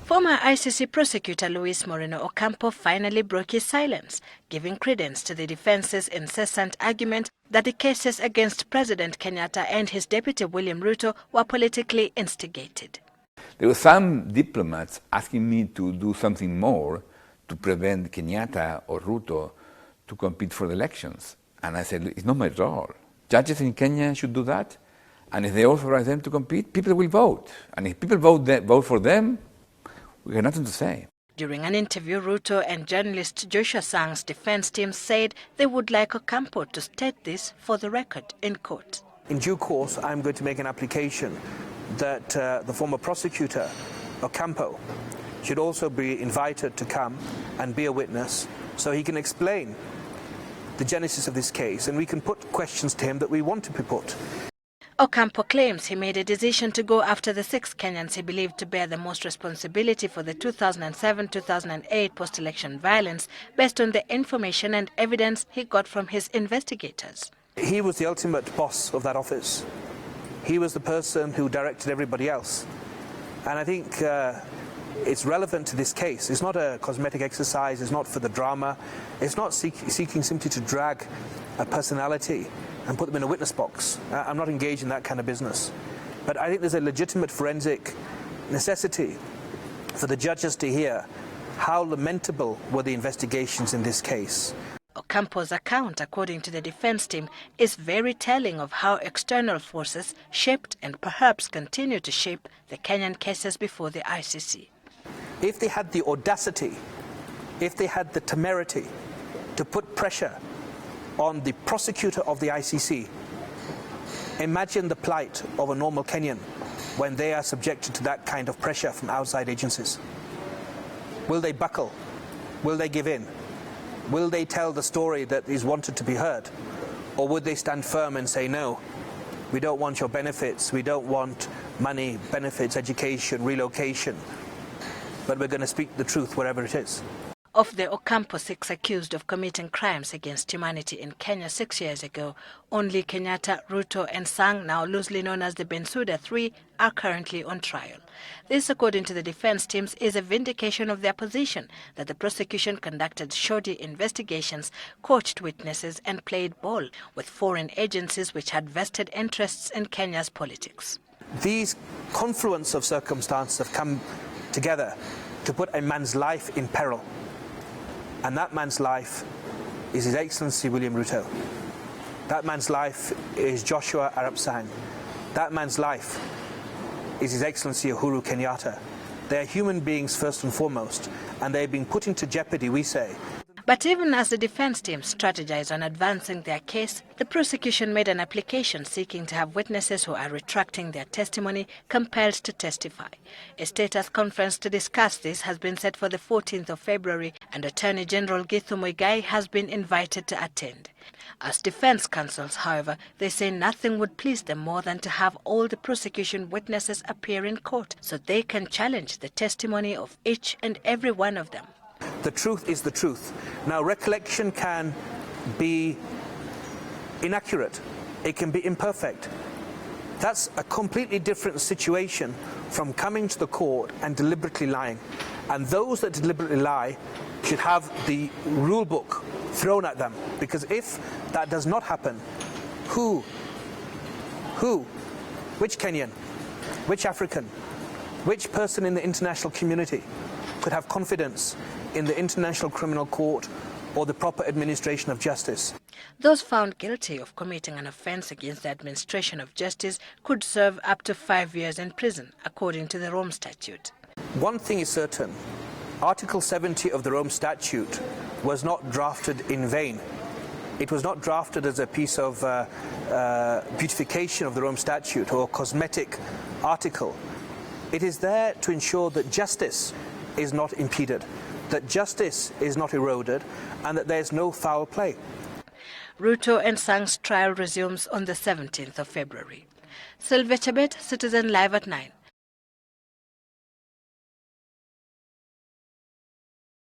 Former ICC prosecutor Moreno Ocampo finally broke his silence, giving credence to the defense's incessant argument that the cases against President Kenyatta and his deputy William Ruto were politically instigated. There were some diplomats asking me to do something more to prevent Kenyatta or Ruto to compete for the elections. And I said, it's not my role. Judges in Kenya should do that. And if they authorize them to compete, people will vote. And if people vote for them, we have nothing to say. During an interview, Ruto and journalist Joshua Sang's defense team said they would like Ocampo to state this for the record in court. In due course, I'm going to make an application that the former prosecutor, Ocampo, should also be invited to come and be a witness so he can explain the genesis of this case and we can put questions to him that we want to be put. Ocampo claims he made a decision to go after the 6 Kenyans he believed to bear the most responsibility for the 2007-2008 post-election violence based on the information and evidence he got from his investigators. He was the ultimate boss of that office. He was the person who directed everybody else. And I think it's relevant to this case. It's not a cosmetic exercise, it's not for the drama, it's not seeking simply to drag a personality and put them in a witness box. I'm not engaged in that kind of business. But I think there's a legitimate forensic necessity for the judges to hear how lamentable were the investigations in this case. Ocampo's account, according to the defense team, is very telling of how external forces shaped and perhaps continue to shape the Kenyan cases before the ICC. If they had the audacity, if they had the temerity to put pressure on the prosecutor of the ICC, imagine the plight of a normal Kenyan when they are subjected to that kind of pressure from outside agencies. Will they buckle? Will they give in? Will they tell the story that is wanted to be heard? Or would they stand firm and say, no, we don't want your benefits, we don't want money, benefits, education, relocation, but we're going to speak the truth wherever it is. Of the Ocampo 6 accused of committing crimes against humanity in Kenya 6 years ago, only Kenyatta, Ruto and Sang, now loosely known as the Bensouda 3, are currently on trial. This, according to the defense teams, is a vindication of their position that the prosecution conducted shoddy investigations, coached witnesses and played ball with foreign agencies which had vested interests in Kenya's politics. These confluence of circumstances have come together to put a man's life in peril. And that man's life is His Excellency William Ruto. That man's life is Joshua Arap Sang. That man's life is His Excellency Uhuru Kenyatta. They are human beings first and foremost, and they're being put into jeopardy, we say. But even as the defense team strategized on advancing their case, the prosecution made an application seeking to have witnesses who are retracting their testimony compelled to testify. A status conference to discuss this has been set for the 14th of February, and Attorney General Githu Muigai has been invited to attend. As defense counsels, however, they say nothing would please them more than to have all the prosecution witnesses appear in court so they can challenge the testimony of each and every one of them. The truth is the truth. Now, recollection can be inaccurate. It can be imperfect. That's a completely different situation from coming to the court and deliberately lying. And those that deliberately lie should have the rule book thrown at them. Because if that does not happen, which Kenyan, which African, which person in the international community could have confidence in the International Criminal Court or the proper administration of justice? Those found guilty of committing an offense against the administration of justice could serve up to 5 years in prison, according to the Rome Statute. One thing is certain. Article 70 of the Rome Statute was not drafted in vain. It was not drafted as a piece of beautification of the Rome Statute or a cosmetic article. It is there to ensure that justice is not impeded, that justice is not eroded, and that there is no foul play. Ruto and Sang's trial resumes on the 17th of February. Sylvia Chabet, Citizen Live at 9.